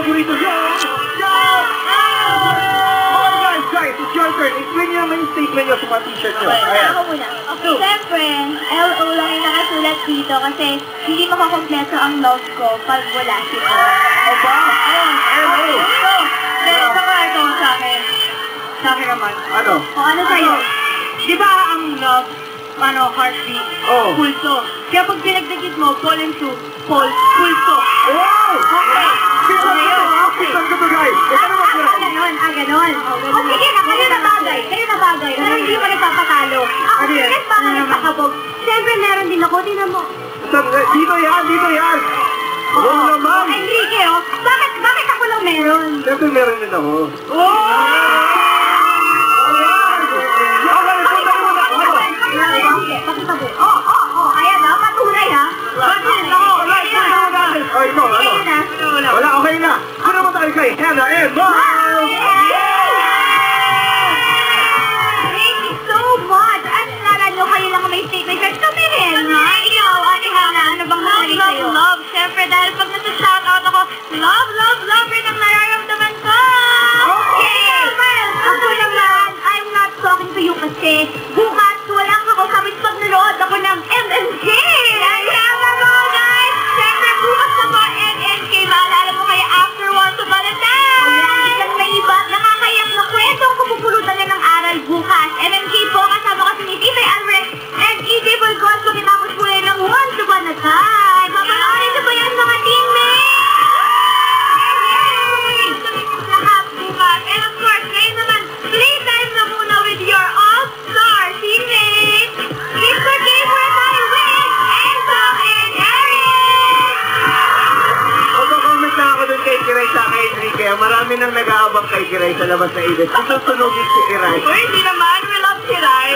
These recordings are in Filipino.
paborito niyo. Guys, it's your turn. Explain niyo naman yung statement niyo sa mga t-shirt niyo. Ako muna. Okay, siyempre, LO lang yung nakasulat dito kasi hindi makakompleto ang love ko pag wala si Paul. Aba? LO. Then, saka ito sa akin. Sa akin naman. Ano? O ano sa'yo? Di ba ang love, heartbeat, pulso? Kaya pag pinagdagit mo, Paul and Sue, Paul, pulso. Wow! Okay. Saan ka to, guys? Ito naman ko rin. Ganon. O sige na, kayo na bagay. Pero hindi mo nagpapatalo. Ako sinet pa ako nagpakabog. Siyempre meron din ako, di na mo. Dito yan. Oo naman. Enrique, bakit ako lang meron? Siyempre meron din ako. Pakita mo. Ayan na, patunay ha. Ay, ito, ano? Wala, okay na. Ano naman tayo kay Hannah and Miles? Thank you so much. At nalala nyo kayo lang may statement. Kami rin, ha? Ikaw, Ate Hannah, ano bang nalala sa'yo? Love. Siyempre, dahil pag nasa-shoutout ako, love rin ang nararamdaman ko. Okay. Ako naman, I'm not talking to you kasi bukas walang kakasabit pag nanood ako ng MMK. Bukas na po, MNK, maalala mo kaya after Once Upon a Time? Ayan, may iba, nakakayak na kwento ang kapupulutan na ng aral bukas. MNK po, kasama kasi ni Tita Alvarez and EJ Volcos kung tinapos po yan ng Once Upon a Time. Mapanoorin na ba yan mga teammates? Lahat bukas. And of course, ngayon naman, playtime na muna with your all-star teammates. It's the game where I win, Enzo and Eric! Comment na ako dun kay Kiray sa kay Enrique. Marami nang nag-aabang kay Kiray sa labas na edit. Susunugin si Kiray. Uy, hindi naman. We love Kiray.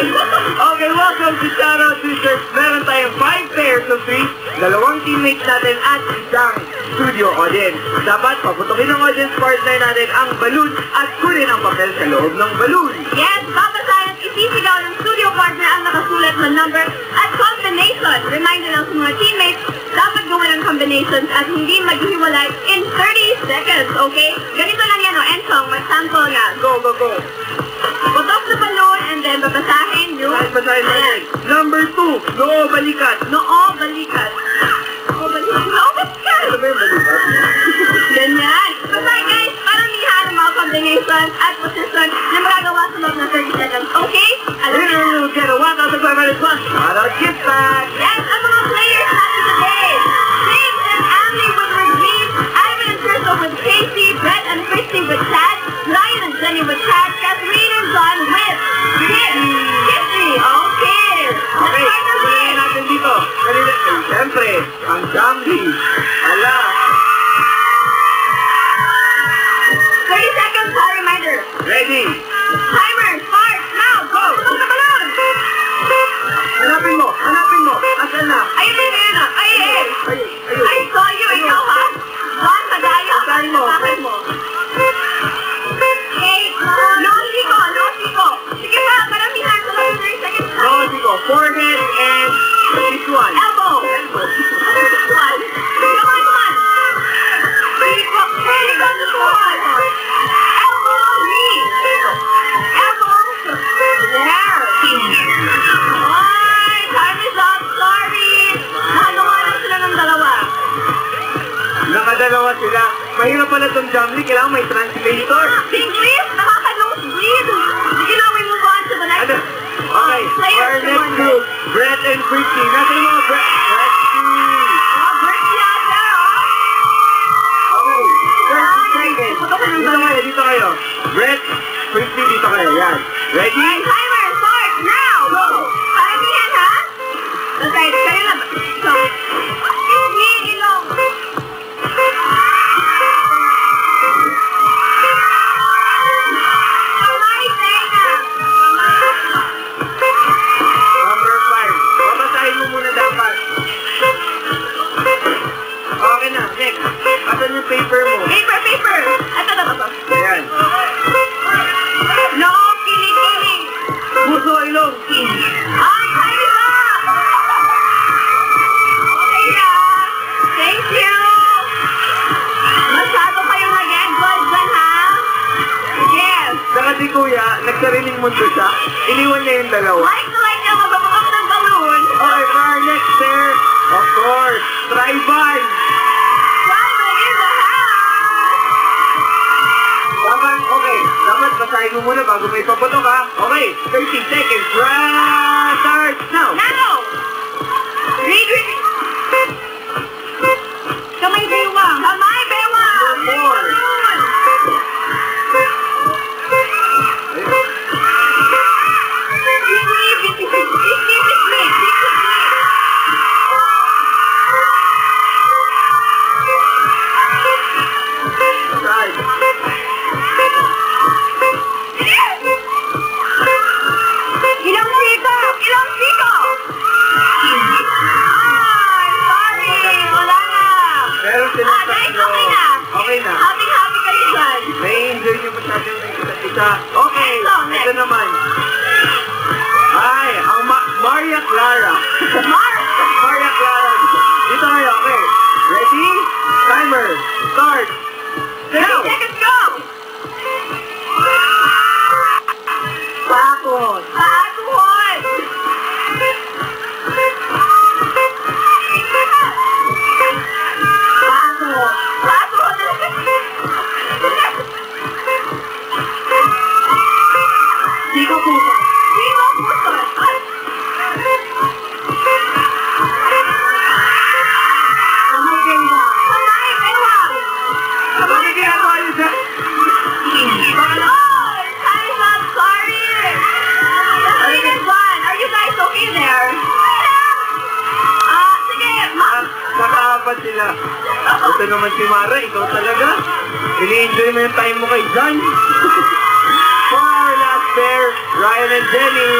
Okay, welcome to Shoutout Sisters. Meron tayong 5 pairs of 3, 2 teammates natin at isang studio audience. Dapat paputokin ng audience partner natin ang balloon at kunin ang papel sa loob ng balloon. Yes, babasahin at isisigaw ng studio partner ang nakasulat na number at combination. Reminder lang sa mga teammates, dapat gawa ng combinations at hindi maghiwalay in 30 seconds, okay? Ganito lang yan, Enzo, mag-sample nga. Go. Putok sa balloon and then babasahin yung... Basahin natin. Number 2, noo balikat. Noo balikat. Ano ba yung balikat? Ganyan. So bye guys, parang liha ng mga combinations at position na magagawa sa loob ng 30 seconds, okay? Winner will get a 1,500 plus shoutout gift bag. Yes, ang mga players natin today. James and Emily with Regine, Ivan and Crystal with Casey, Brett and Christy with Chad, Ryan and Jenny with Chad, Catherine and John with Kissy. Okay. Okay, tuloy natin dito. Kanina, siyempre, ang Jambi. Ala. 30 seconds, call reminder. Ready? Timer, start, now, go! Putok sa balloon! Hanapin mo. Asan na? Ayun. I saw you, ikaw ha? John, madaya. Asan mo? Okay, Lucy ko. Sige pa, maramihan ko lang 30 seconds. Lucy ko. Forehead and this one. Elbow. This one. Come on. Elbow, knee. Elbow. There. Ay, time is up. Sorry. Nakagawa lang sila ng dalawa. Nakadalawa sila. Mahirap pala itong Jambi. Kailangan may translator. English, nakaka-nosebleed. Sige na, we move on to the next one. Okay, our next group, Brett and Christy. Nasa yung mga Brett? Brett yata, Okay, Brett, dito kayo. Brett, Christy, dito kayo. Yan. Ready? Timer, start, now! Go! Paramihan, ha? Okay, kayo na. So, ilong. Kamay, tenga. Number 5. Babasahin mo muna dapat. Okay na, next. Asan yung paper mo? Paper. Ito. Ayan. No, kilig. Puso, ilong. Ay, okay na. Thank you. Masyado kayong nagsariling mundo siya. Iniwan niya yung dalawa. Like na like niya mababakap ng balloon. Okay, for our next pair, of course, Tribal. Drama in the house. Dapat basahin mo muna bago may paputok ha. Okay, 30 seconds. Start now. Now! Read. Kamay bewang. Kamay bewang. Number 4. Right. Ilang siko? Ilang siko? Sorry. Wala na. Meron silang Guys, tatlo. okay na. Okay na. Happy kayo dyan. May-enjoy niyo masyado yung isa't isa. Okay, Next. ito naman. Ay, ang Maria Clara. Maria Clara. Dito kayo, okay. Ready? Timer. Start. Now. Seconds go! Bakot. Backward! Bakot. Backward! Siko puso. Sino puso? Kamay ganda. Kamay bewang! Kamay ginagawa niyo siya. Oh, guys, I'm sorry! The sweetest one! Are you guys okay there? Sige, Nakaapat sila. Ito naman si Mara, ikaw talaga. Ini-enjoy mo yung time mo kay John. For our last pair, Ryan and Jenny.